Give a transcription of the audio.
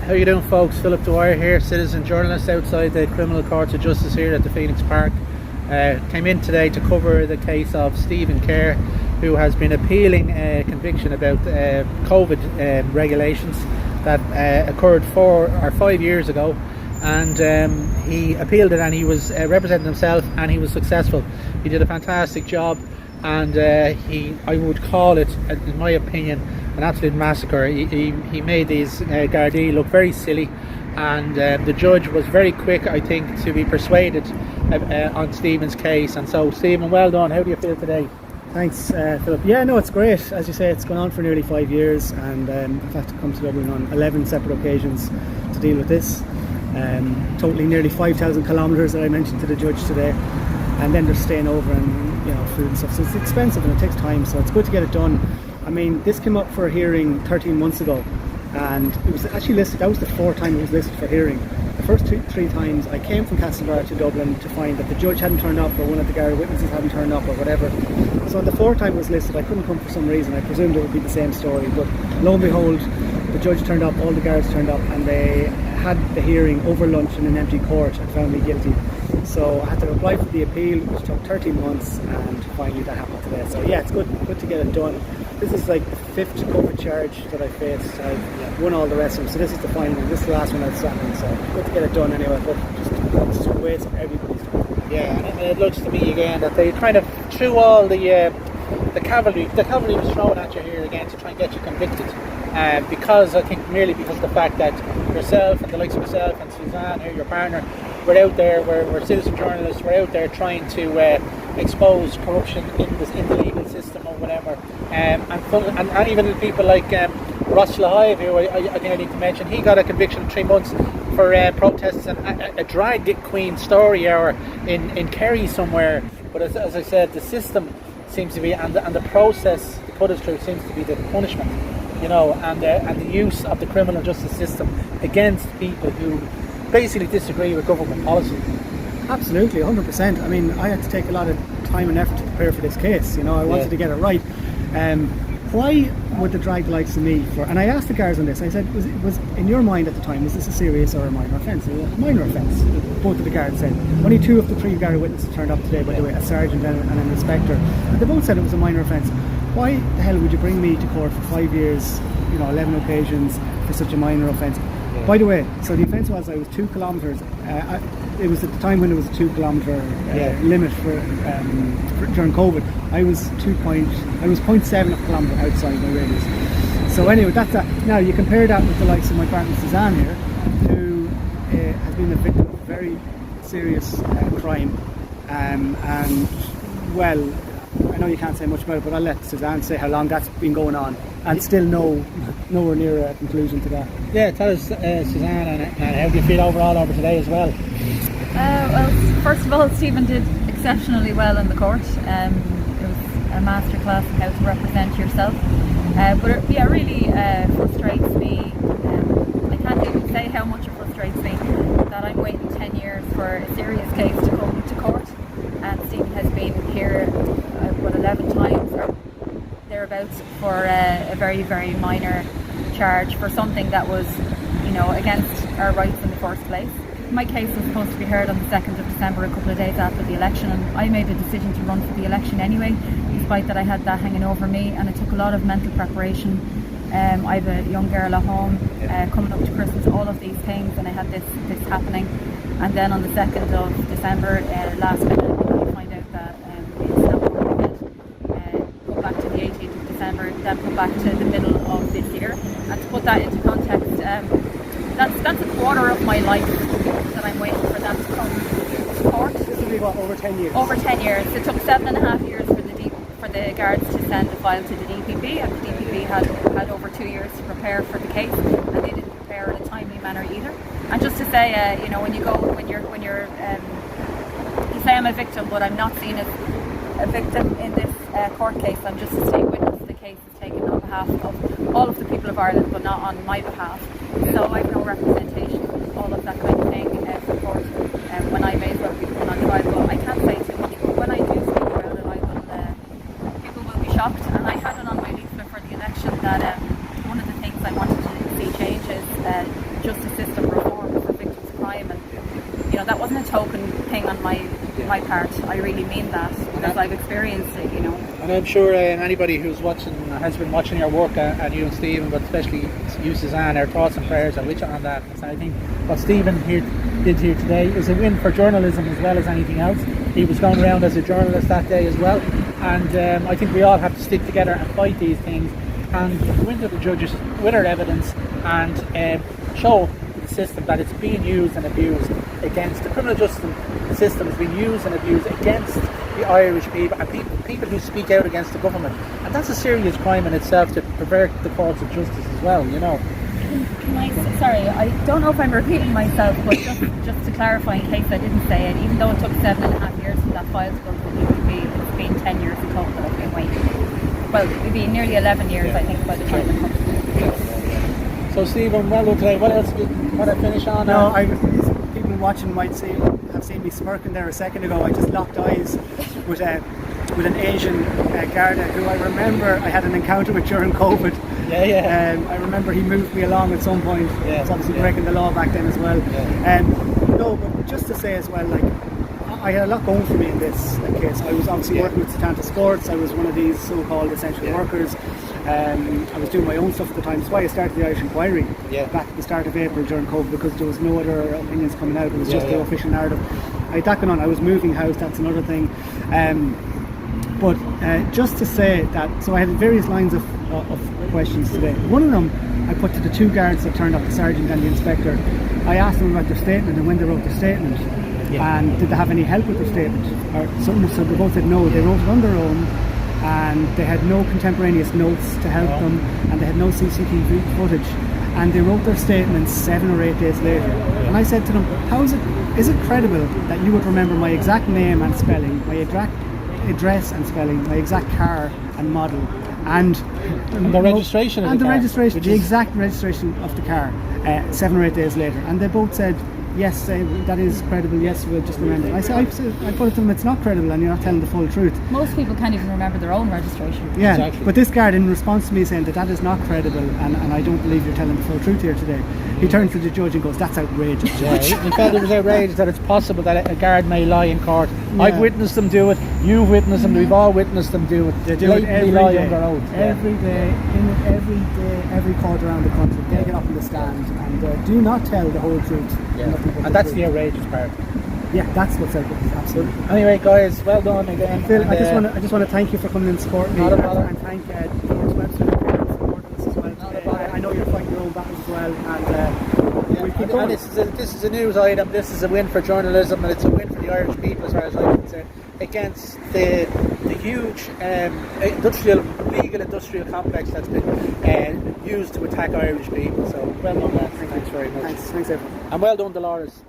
How you doing, folks? Philip Dwyer here, citizen journalist outside the Criminal Courts of Justice here at the Phoenix Park. Came in today to cover the case of Stephen Kerr, who has been appealing a conviction about COVID regulations that occurred 4 or 5 years ago, and he appealed it, and he was representing himself, and he was successful. He did a fantastic job, and I would call it, in my opinion, an absolute massacre. He made these Gardaí look very silly, and the judge was very quick, I think, to be persuaded on Stephen's case. And so, Stephen, well done. How do you feel today? Thanks, Philip. Yeah, no, it's great. As you say, it's gone on for nearly 5 years, and I've had to come to Dublin on 11 separate occasions to deal with this. Totally nearly 5,000 kilometres that I mentioned to the judge today, and then they're staying over and food and stuff. So it's expensive and it takes time. So it's good to get it done. I mean, this came up for a hearing 13 months ago, and it was actually listed. That was the 4th time it was listed for hearing. The first three times I came from Castlebar to Dublin to find that the judge hadn't turned up, or one of the Garda witnesses hadn't turned up, or whatever. So on the 4th time it was listed, I couldn't come for some reason. I presumed it would be the same story, but lo and behold, the judge turned up, all the guards turned up, and they had the hearing over lunch in an empty court and found me guilty. So I had to apply for the appeal, which took 13 months, and finally that happened today. So yeah, it's good to get it done. This is like the 5th COVID charge that I faced. I've won all the rest of them, so this is the final one. This is the last one outstanding, so good to get it done anyway, but just waste everybody's time. Yeah, and it looks to me again that they kind of threw all the cavalry was thrown at you here again to try and get you convicted. Because I think merely because of the fact that yourself and the likes of yourself and Suzanne, here, your partner, we're out there, we're citizen journalists, we're out there trying to expose corruption in the legal system or whatever. And even people like Ross Lahive, who I think I need to mention, he got a conviction of 3 months for protests and a drag queen story hour in Kerry somewhere. But as I said, the system seems to be, and the process to put us through seems to be the punishment, and the use of the criminal justice system against people who basically disagree with government policy. Absolutely, 100%. I mean, I had to take a lot of time and effort to prepare for this case. I wanted to get it right. Why would they drag the likes of me for? And I asked the guards on this. I said, was in your mind at the time, was this a serious or a minor offence? A minor offence. Both of the guards said. Only 2 of the 3 Garda witnesses turned up today, by the way, a sergeant and an inspector. And they both said it was a minor offence. Why the hell would you bring me to court for 5 years, 11 occasions for such a minor offence? Yeah. By the way, so the offence was I was 2 kilometres. It was at the time when it was a 2 kilometre limit for during COVID. I was 0.7 of a kilometre outside my radius. So anyway, that's that. Now you compare that with the likes of my partner Suzanne here, who has been the victim of a very serious crime, and well, I know you can't say much about it, but I'll let Suzanne say how long that's been going on, and still nowhere near a conclusion to that. Yeah, tell us, Suzanne, and how do you feel overall over today as well? Well, first of all, Stephen did exceptionally well in the court. It was a masterclass in how to represent yourself. But it really frustrates me. I can't even say how much it frustrates me that I'm waiting 10 years for a serious case to come to court, and Stephen has been here 11 times or thereabouts for a very, very minor charge for something that was, against our rights in the first place. My case was supposed to be heard on the 2nd of December, a couple of days after the election, and I made the decision to run for the election anyway, despite that I had that hanging over me, and it took a lot of mental preparation. I have a young girl at home, coming up to Christmas, all of these things, and I had this happening. And then on the 2nd of December, last minute, I find out that it's not going ahead. Put back to the 18th of December, then put back to the middle of this year. And to put that into context, that's a quarter of my life that I'm waiting for that to come to court. This will be what, over 10 years? Over 10 years. It took 7.5 years for the guards to send the file to the DPP, and the DPP had over 2 years to prepare for the case, and they didn't prepare in a timely manner either. And just to say, when you're you say I'm a victim, but I'm not seen as a victim in this court case. I'm just a state witness. The case is taken on behalf of all of the people of Ireland, but not on my behalf. So I have no representation, all of that kind of thing for court. When I may as well be put on trial, but I can't say too much. But when I do speak about it, people will be shocked. And I had it on my leaflet for the election that one of the things I wanted to see change is just token thing on my part. I really mean that because I've experienced it, you know. And I'm sure anybody who's watching has been watching your work, and you and Stephen, but especially you, Suzanne, our thoughts and prayers are with you on that. So I think what Stephen did here today is a win for journalism as well as anything else. He was going around as a journalist that day as well, and I think we all have to stick together and fight these things and go into the judges with our evidence and show the system that it's being used and abused against. The criminal justice system is being used and abused against the Irish people and people who speak out against the government, and that's a serious crime in itself, to pervert the courts of justice as well, you know. Sorry, I don't know if I'm repeating myself, but just to clarify in case I didn't say it, even though it took 7.5 years for that file to go to the DPP, it's been 10 years in total that I've been waiting. Well, it'd be nearly 11 years, I think, by the time it comes to it. So Stephen, well done today. What else do you want to finish on? No, people watching might have seen me smirking there a second ago. I just locked eyes with an Asian Garda who I remember I had an encounter with during COVID. I remember he moved me along at some point. It's obviously breaking the law back then as well. No, but just to say as well, like, I had a lot going for me in this case. I was obviously working with Satanta Sports. I was one of these so-called essential workers. I was doing my own stuff at the time. That's why I started the Irish Inquiry back at the start of April during COVID, because there was no other opinions coming out. It was just the official narrative. I had that going on. I was moving house. That's another thing. But just to say that, so I had various lines of questions today. One of them I put to the two guards that turned up, the sergeant and the inspector. I asked them about their statement and when they wrote their statement, and did they have any help with their statement or something. So they both said no, they wrote it on their own, and they had no contemporaneous notes to help them, and they had no CCTV footage, and they wrote their statements 7 or 8 days later. And I said to them, is it credible that you would remember my exact name and spelling, my exact address and spelling, my exact car and model, and the registration of the car, the exact registration of the car 7 or 8 days later? And they both said, yes, that is credible, yes, we'll just remember it. I put it to them, it's not credible and you're not telling the full truth. Most people can't even remember their own registration. Yeah, exactly. But this guard, in response to me saying that is not credible and I don't believe you're telling the full truth here today, he turns to the judge and goes, that's outrageous. He felt it was outrageous that it's possible that a guard may lie in court. I've witnessed them do it, you've witnessed them, we've all witnessed them do it. They do it every day. Under oath. Every day, every court around the country, they get up in the stand and do not tell the whole truth. And that's the outrageous part. Yeah, that's what's outrageous, absolutely. Anyway, guys, well done again. Phil, I just want to thank you for coming and supporting me. And thank George Webster for supporting us as well. I know you're fighting your own battles as well, and we'll keep going. And this is a news item. This is a win for journalism, and it's a win for the Irish people, as far as I'm concerned, against the huge legal industrial complex that's been used to attack Irish people. So well done, lads. Thanks very much. Thanks everyone. And well done, Dolores.